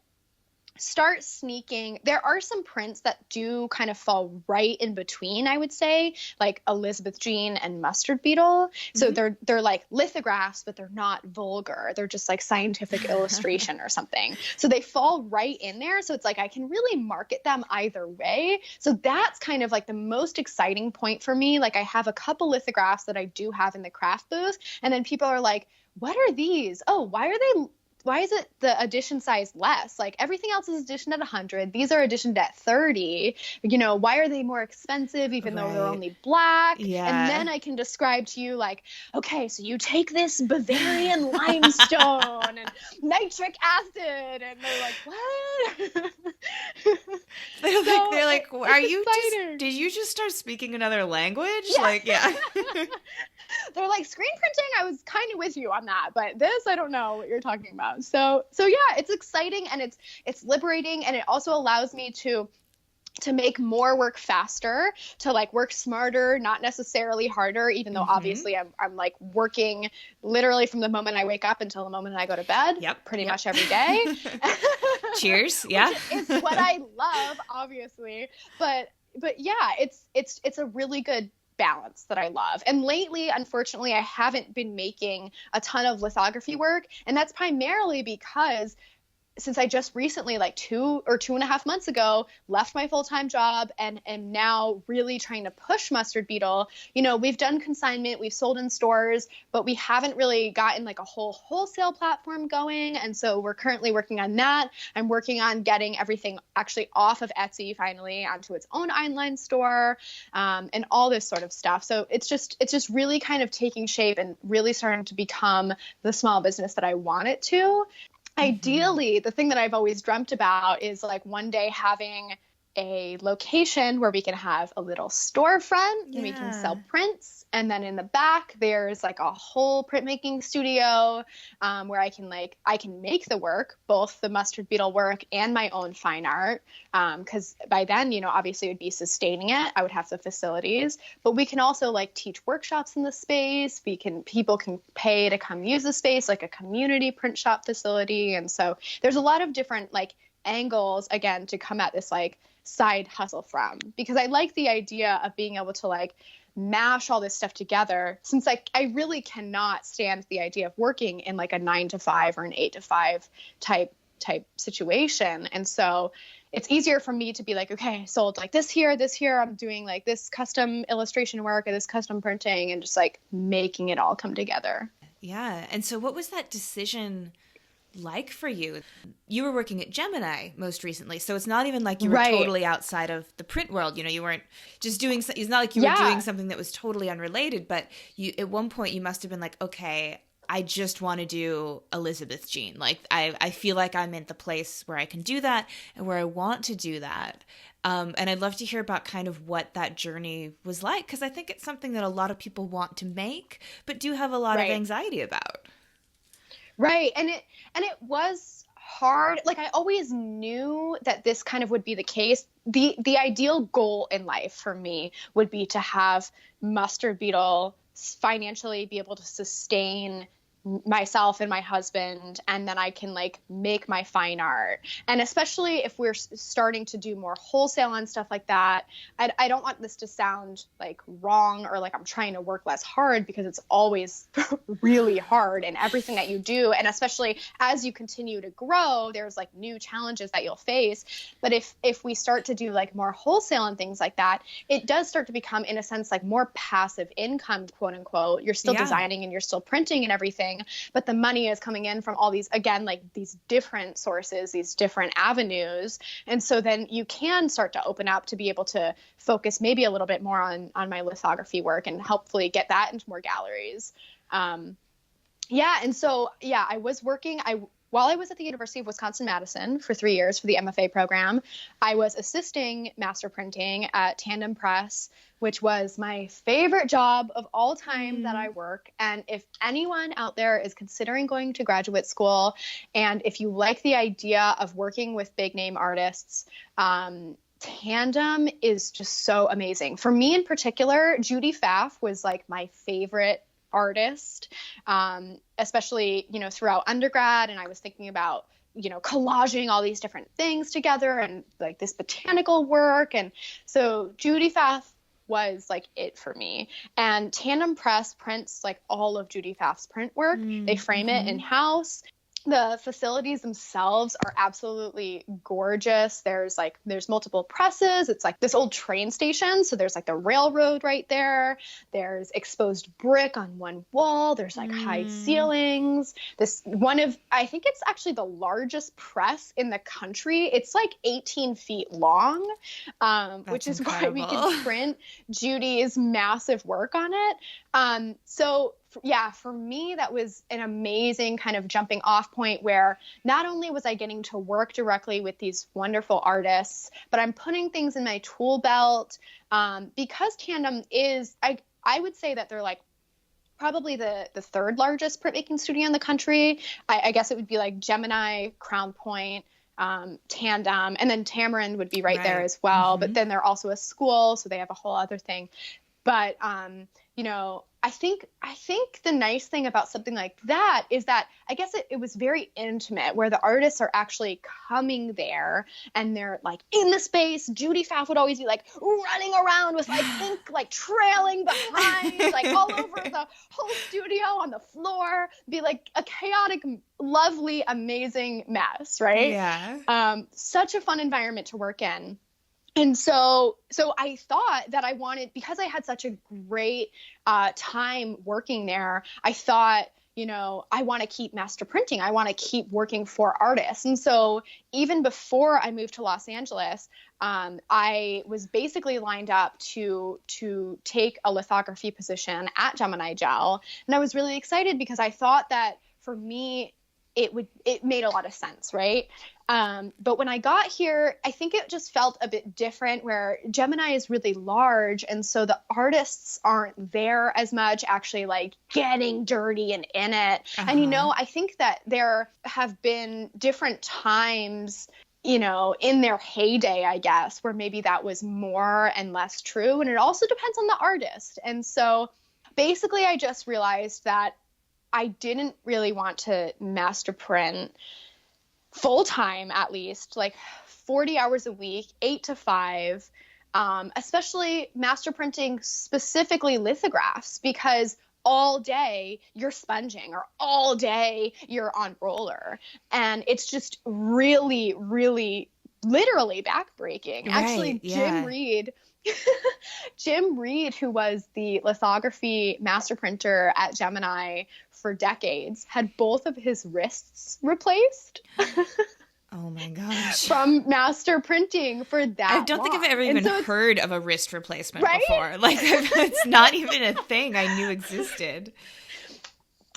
start sneaking. There are some prints that do kind of fall right in between, I would say, like Elizabeth Jean and Mustard Beetle. So they're like lithographs, but they're not vulgar. They're just like scientific illustration or something. So they fall right in there. So it's like I can really market them either way. So that's kind of like the most exciting point for me. Like I have a couple lithographs that I do have in the craft booth, and then people are like, what are these? Oh, why is it the edition size less? Like everything else is editioned at 100. These are editioned at 30. You know, why are they more expensive even though they're only black?
Yeah.
And then I can describe to you like, okay, so you take this Bavarian limestone and nitric acid, and they're like, what?
they're like, are you did you just start speaking another language?
Yeah.
Like, yeah.
They're like, screen printing, I was kind of with you on that, but this, I don't know what you're talking about. So yeah, it's exciting and it's liberating, and it also allows me to make more work faster, to like work smarter, not necessarily harder, even though obviously I'm like working literally from the moment I wake up until the moment I go to bed, pretty much every day.
Cheers. Yeah.
It's what I love, obviously. But yeah, it's a really good balance that I love. And lately, unfortunately, I haven't been making a ton of lithography work. And that's primarily because since I just recently, like 2.5 months ago, left my full-time job and am now really trying to push Mustard Beetle. You know, we've done consignment, we've sold in stores, but we haven't really gotten like a whole wholesale platform going. And so we're currently working on that. I'm working on getting everything actually off of Etsy finally onto its own online store, and all this sort of stuff. So it's just really kind of taking shape and really starting to become the small business that I want it to. Ideally, the thing that I've always dreamt about is like one day having a location where we can have a little storefront and we can sell prints. And then in the back, there's like a whole printmaking studio where I can make the work, both the Mustard Beetle work and my own fine art. Because by then, you know, obviously it would be sustaining it. I would have the facilities, but we can also like teach workshops in the space. People can pay to come use the space, like a community print shop facility. And so there's a lot of different like angles, again, to come at this like side hustle from, because I like the idea of being able to like mash all this stuff together, since like I really cannot stand the idea of working in like a 9 to 5 or an 8 to 5 type situation. And so it's easier for me to be like, okay, I sold like this here, I'm doing like this custom illustration work or this custom printing, and just like making it all come together.
Yeah. And so what was that decision like for you? You were working at Gemini most recently, so it's not even like you were totally outside of the print world. You know, you weren't just doing, it's not like you were doing something that was totally unrelated, but you, at one point you must have been like, okay, I just want to do Elizabeth Jean. Like I feel like I'm in the place where I can do that and where I want to do that. And I'd love to hear about kind of what that journey was like, because I think it's something that a lot of people want to make, but do have a lot of anxiety about.
Right. And it was hard. Like I always knew that this kind of would be the case. The ideal goal in life for me would be to have Mustard Beetle financially be able to sustain myself and my husband, and then I can like make my fine art. And especially if we're starting to do more wholesale and stuff like that, I don't want this to sound like wrong or like I'm trying to work less hard, because it's always really hard in everything that you do. And especially as you continue to grow, there's like new challenges that you'll face. But if we start to do like more wholesale and things like that, it does start to become, in a sense, like more passive income, quote unquote. You're still designing and you're still printing and everything, but the money is coming in from all these, again, like these different sources, these different avenues. And so then you can start to open up to be able to focus maybe a little bit more on my lithography work and hopefully get that into more galleries. And so, I was working, while I was at the University of Wisconsin-Madison for 3 years for the MFA program, I was assisting master printing at Tandem Press, which was my favorite job of all time that I work. And if anyone out there is considering going to graduate school, and if you like the idea of working with big name artists, Tandem is just so amazing. For me in particular, Judy Pfaff was like my favorite artist, especially, throughout undergrad. And I was thinking about, collaging all these different things together and like this botanical work. And so Judy Pfaff was like it for me. And Tandem Press prints like all of Judy Pfaff's print work. They frame it in-house. The facilities themselves are absolutely gorgeous. There's multiple presses. It's like this old train station. So there's like the railroad right there. There's exposed brick on one wall. There's like high ceilings. I think it's actually the largest press in the country. It's like 18 feet long, which is incredible. Why we can print Judy's massive work on it. For me, that was an amazing kind of jumping off point where not only was I getting to work directly with these wonderful artists, but I'm putting things in my tool belt, because Tandem is, I would say that they're like probably the third largest printmaking studio in the country. I guess it would be like Gemini, Crown Point, Tandem, and then Tamarind would be right there as well. But then they're also a school, so they have a whole other thing. But, I think the nice thing about something like that is that I guess it was very intimate, where the artists are actually coming there and they're like in the space. Judy Pfaff would always be like running around with like ink like trailing behind, like all over the whole studio on the floor, be like a chaotic, lovely, amazing mess, right? Yeah. Such a fun environment to work in. And so I thought that I wanted, because I had such a great time working there, I thought, I want to keep master printing. I want to keep working for artists. And so even before I moved to Los Angeles, I was basically lined up to take a lithography position at Gemini G.E.L. And I was really excited because I thought that for me, it made a lot of sense, right? But when I got here, I think it just felt a bit different, where Gemini is really large. And so the artists aren't there as much, actually like getting dirty and in it. And, I think that there have been different times, in their heyday, I guess, where maybe that was more and less true. And it also depends on the artist. And so basically I just realized that I didn't really want to master print full time, at least, like 40 hours a week, 8 to 5, especially master printing, specifically lithographs, because all day you're sponging or all day you're on roller. And it's just really, really literally backbreaking.
Right,
Actually,
yeah.
Jim Reed, who was the lithography master printer at Gemini for decades, had both of his wrists replaced.
Oh my gosh.
From master printing for that
I don't think I've ever even heard of a wrist replacement before. Like, it's not even a thing I knew existed.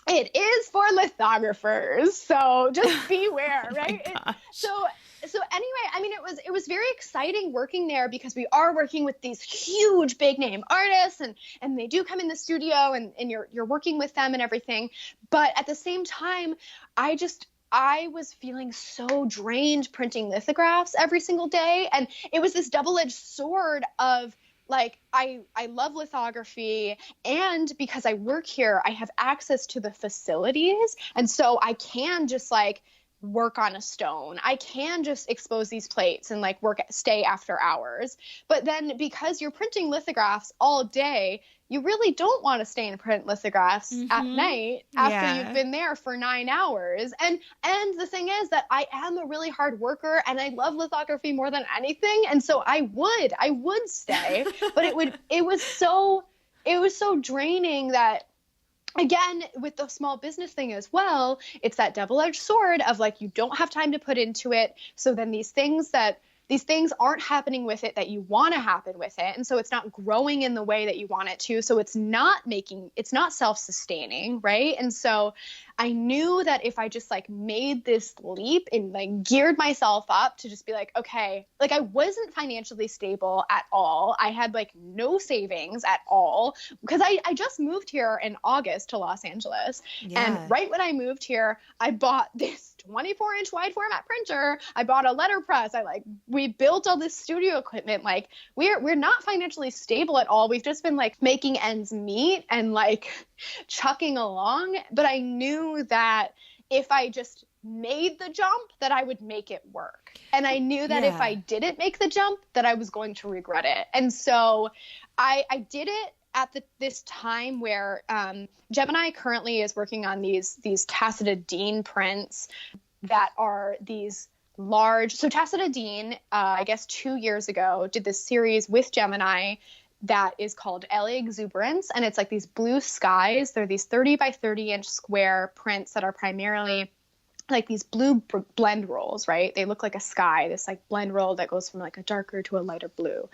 It is for lithographers, so just beware, right? So anyway, I mean, it was very exciting working there, because we are working with these huge big name artists, and they do come in the studio, and you're working with them and everything. But at the same time, I was feeling so drained printing lithographs every single day. And it was this double-edged sword of, like, I love lithography, and because I work here, I have access to the facilities. And so I can just, like, work on a stone. I can just expose these plates and, like, stay after hours. But then because you're printing lithographs all day, you really don't want to stay and print lithographs at night after you've been there for 9 hours. And the thing is that I am a really hard worker, and I love lithography more than anything. And so I would stay, but it was so draining that, again, with the small business thing as well, it's that double-edged sword of, like, you don't have time to put into it. So then these things aren't happening with it that you want to happen with it. And so it's not growing in the way that you want it to. So it's not self-sustaining, right? And so I knew that if I just, like, made this leap and, like, geared myself up to just be like, okay, like, I wasn't financially stable at all. I had, like, no savings at all, because I just moved here in August to Los Angeles. Yeah. And right when I moved here, I bought this 24-inch wide format printer. I bought a letterpress. We built all this studio equipment. Like, we're not financially stable at all. We've just been, like, making ends meet and, like, chucking along. But I knew that if I just made the jump, that I would make it work. And I knew that if I didn't make the jump, that I was going to regret it. And so I did it at this time where Gemini currently is working on these Tacita Dean prints that are these large. So Tacita Dean, I guess 2 years ago, did this series with Gemini that is called LA Exuberance. And it's like these blue skies. They're these 30 by 30 inch square prints that are primarily like these blue blend rolls, right? They look like a sky, this, like, blend roll that goes from, like, a darker to a lighter blue.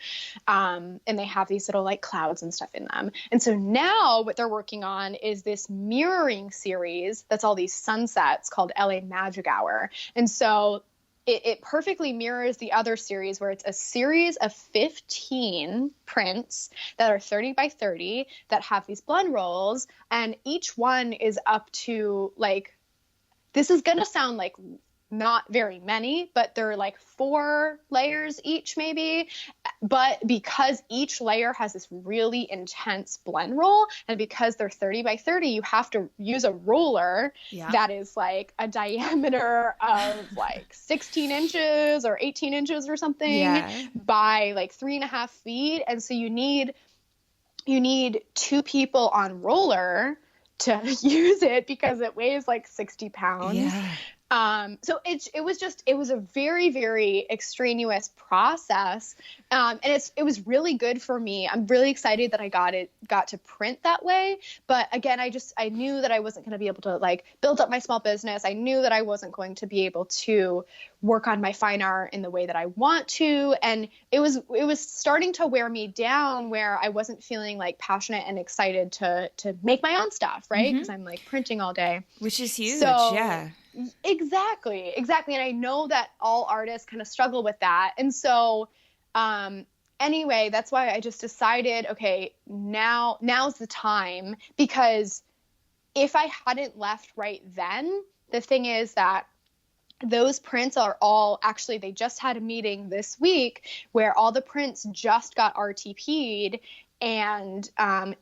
And they have these little, like, clouds and stuff in them. And so now what they're working on is this mirroring series that's all these sunsets called LA Magic Hour. And so it perfectly mirrors the other series, where it's a series of 15 prints that are 30 by 30 that have these blend rolls. And each one is up to, like, this is going to sound like not very many, but they're like 4 layers each maybe. But because each layer has this really intense blend roll, and because they're 30 by 30, you have to use a roller that is like a diameter of like 16 inches or 18 inches or something by like 3.5 feet. And so you need 2 people on roller to use it, because it weighs like 60 pounds. So it was a very, very extraneous process. And it was really good for me. I'm really excited that I got to print that way. But again, I knew that I wasn't going to be able to, like, build up my small business. I knew that I wasn't going to be able to work on my fine art in the way that I want to. And it was starting to wear me down, where I wasn't feeling, like, passionate and excited to make my own stuff, right? Because I'm, like, printing all day.
Which is huge,
so, Exactly. And I know that all artists kind of struggle with that. And so, anyway, that's why I just decided, okay, now's the time, because if I hadn't left right then, the thing is that those prints are all actually, they just had a meeting this week where all the prints just got RTP'd, and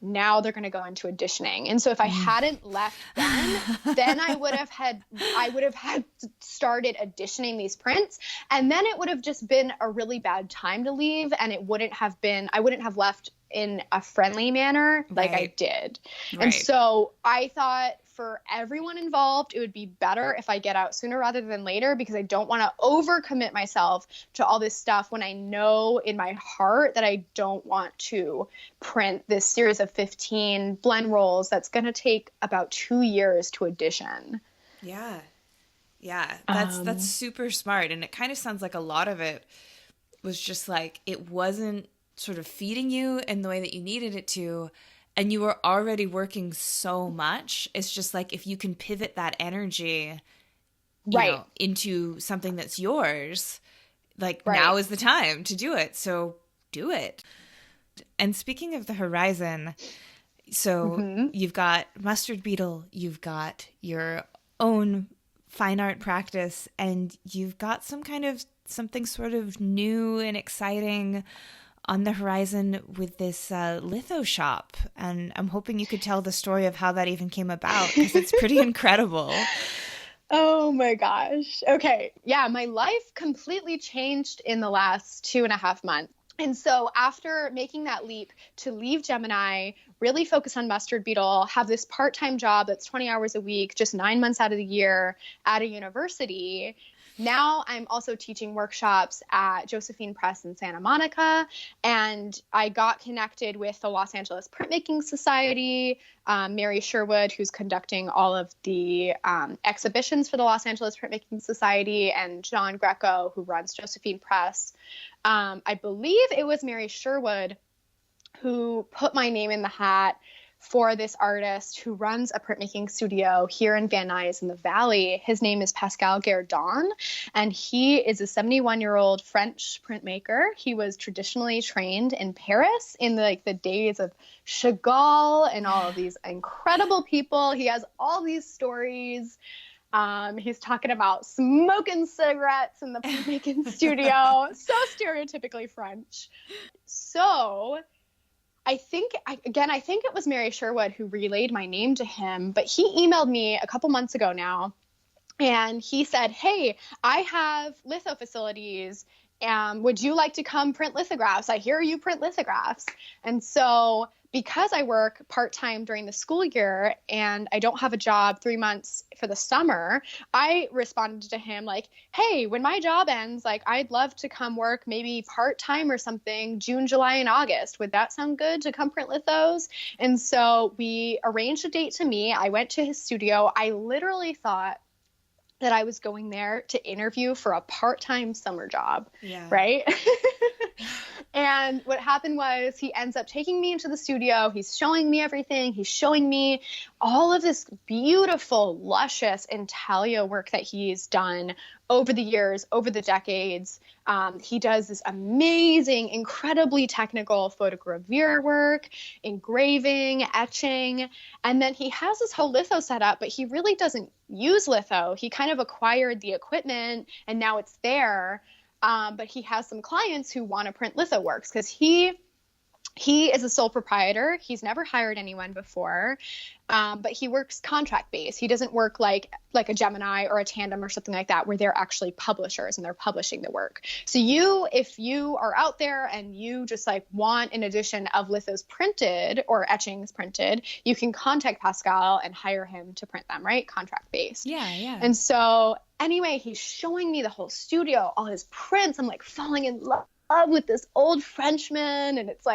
now they're going to go into editioning. And so if I hadn't left then I would have had started editioning these prints, and then it would have just been a really bad time to leave, and I wouldn't have left in a friendly manner like I did. Right. And so I thought, for everyone involved, it would be better if I get out sooner rather than later, because I don't want to overcommit myself to all this stuff when I know in my heart that I don't want to print this series of 15 blend rolls that's going to take about 2 years to edition.
Yeah. That's super smart. And it kind of sounds like a lot of it was just like, it wasn't sort of feeding you in the way that you needed it to, and you were already working so much. It's just like, if you can pivot that energy into something that's yours, like now is the time to do it. So do it. And speaking of the horizon, so you've got Mustard Beetle, you've got your own fine art practice, and you've got something sort of new and exciting on the horizon with this litho shop. And I'm hoping you could tell the story of how that even came about, because it's pretty incredible.
Oh my gosh. Okay. Yeah, my life completely changed in the last 2.5 months. And so after making that leap to leave Gemini, really focus on Mustard Beetle, have this part-time job that's 20 hours a week, just 9 months out of the year at a university, now I'm also teaching workshops at Josephine Press in Santa Monica, and I got connected with the Los Angeles Printmaking Society, Mary Sherwood, who's conducting all of the exhibitions for the Los Angeles Printmaking Society, and John Greco, who runs Josephine Press. I believe it was Mary Sherwood who put my name in the hat for this artist who runs a printmaking studio here in Van Nuys in the Valley. His name is Pascal Gerdon, and he is a 71-year-old French printmaker. He was traditionally trained in Paris in the days of Chagall and all of these incredible people. He has all these stories. He's talking about smoking cigarettes in the printmaking studio. So stereotypically French. So I think it was Mary Sherwood who relayed my name to him, but he emailed me a couple months ago now, and he said, "Hey, I have litho facilities. Would you like to come print lithographs? I hear you print lithographs." And so, because I work part-time during the school year and I don't have a job 3 months for the summer, I responded to him like, "Hey, when my job ends, I'd love to come work maybe part-time or something, June, July, and August. Would that sound good to come print lithos?" And so we arranged a date to meet. I went to his studio. I literally thought that I was going there to interview for a part-time summer job, right? And what happened was he ends up taking me into the studio. He's showing me everything. He's showing me all of this beautiful, luscious intaglio work that he's done over the years, over the decades. He does this amazing, incredibly technical photogravure work, engraving, etching, and then he has this whole litho setup, but he really doesn't use litho. He kind of acquired the equipment and now it's there. But he has some clients who want to print litho works because he is a sole proprietor. He's never hired anyone before, but he works contract based. He doesn't work like a Gemini or a Tandem or something like that, where they're actually publishers and they're publishing the work. So if you are out there and you just want an edition of lithos printed or etchings printed, you can contact Pascal and hire him to print them, right? Contract based. Yeah. And so anyway, he's showing me the whole studio, all his prints. I'm falling in love with this old Frenchman, and it's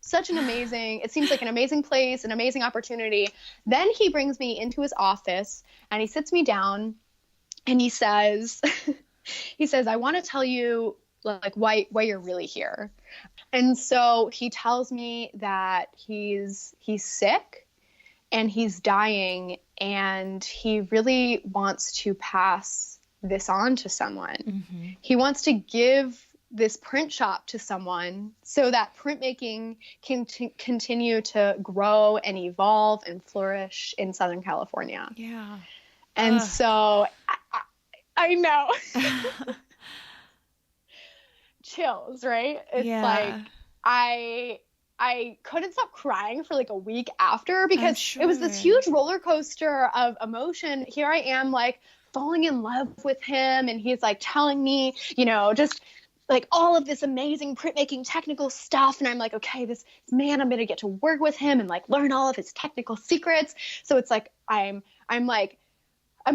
it seems like an amazing place, an amazing opportunity. Then he brings me into his office and he sits me down and he says, "I want to tell you why you're really here." And so he tells me that he's sick and he's dying, and he really wants to pass this on to someone. Mm-hmm. He wants to give this print shop to someone so that printmaking can continue to grow and evolve and flourish in Southern California. Yeah. And so I know. Chills, right? It's like I couldn't stop crying for like a week after, because it was this huge roller coaster of emotion. Here I am, like falling in love with him, and he's like telling me, just like all of this amazing printmaking technical stuff, and I'm like, okay, this man, I'm gonna get to work with him and like learn all of his technical secrets. So it's like I'm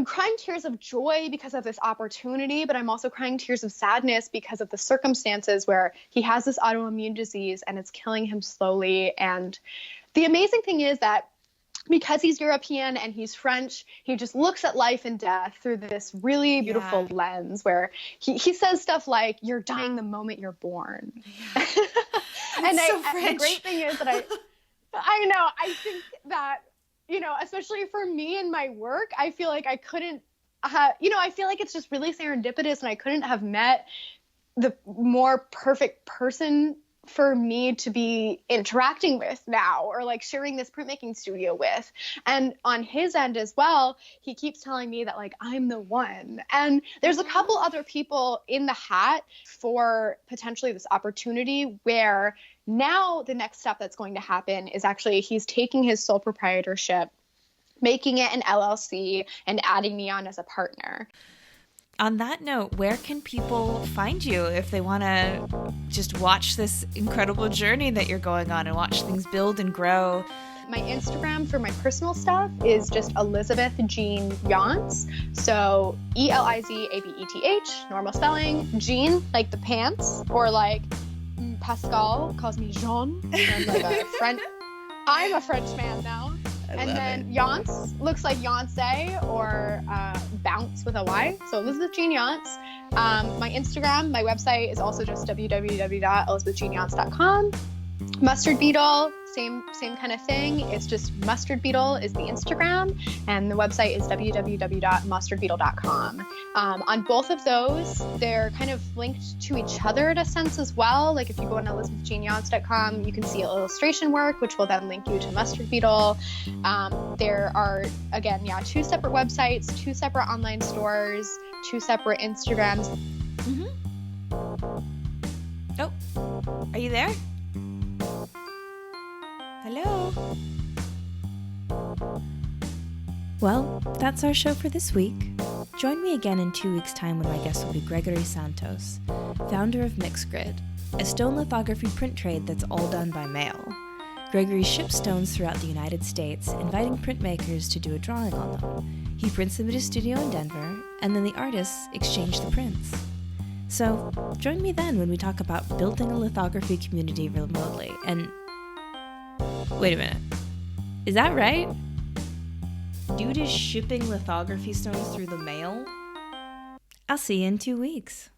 crying tears of joy because of this opportunity, but I'm also crying tears of sadness because of the circumstances where he has this autoimmune disease and it's killing him slowly. And the amazing thing is that because he's European and he's French, he just looks at life and death through this really beautiful lens where he says stuff like, you're dying the moment you're born. Yeah. And the great thing is that I know, I think that, especially for me and my work, I feel like I couldn't, I feel like it's just really serendipitous, and I couldn't have met the more perfect person for me to be interacting with now, or like sharing this printmaking studio with. And on his end as well, he keeps telling me that like I'm the one. And there's a couple other people in the hat for potentially this opportunity, where now the next step that's going to happen is actually he's taking his sole proprietorship, making it an LLC, and adding me on as a partner.
On that note, where can people find you if they want to just watch this incredible journey that you're going on and watch things build and grow?
My Instagram for my personal stuff is just Elizabeth Jean Younce. So Elizabeth, normal spelling. Jean, like the pants, or like Pascal calls me Jean. I'm like a French. I'm a French man now. And then Younce looks like Yonsei, or bounce with a Y. So Elizabeth Jean Younce. My Instagram, my website is also just www.elizabethjeanyounce.com. Mustard Beetle, same kind of thing. It's just Mustard Beetle is the Instagram, and the website is www.mustardbeetle.com. On both of those, they're kind of linked to each other in a sense as well. Like if you go on elizabethjeanyounce.com, you can see illustration work, which will then link you to Mustard Beetle. There are, again, two separate websites, two separate online stores, two separate Instagrams.
Mm-hmm. Oh, are you there? Hello? Well, that's our show for this week. Join me again in 2 weeks' time when my guest will be Gregory Santos, founder of Mixgrid, a stone lithography print trade that's all done by mail. Gregory ships stones throughout the United States, inviting printmakers to do a drawing on them. He prints them at his studio in Denver, and then the artists exchange the prints. So, join me then when we talk about building a lithography community remotely, and wait a minute. Is that right? Dude is shipping lithography stones through the mail? I'll see you in 2 weeks.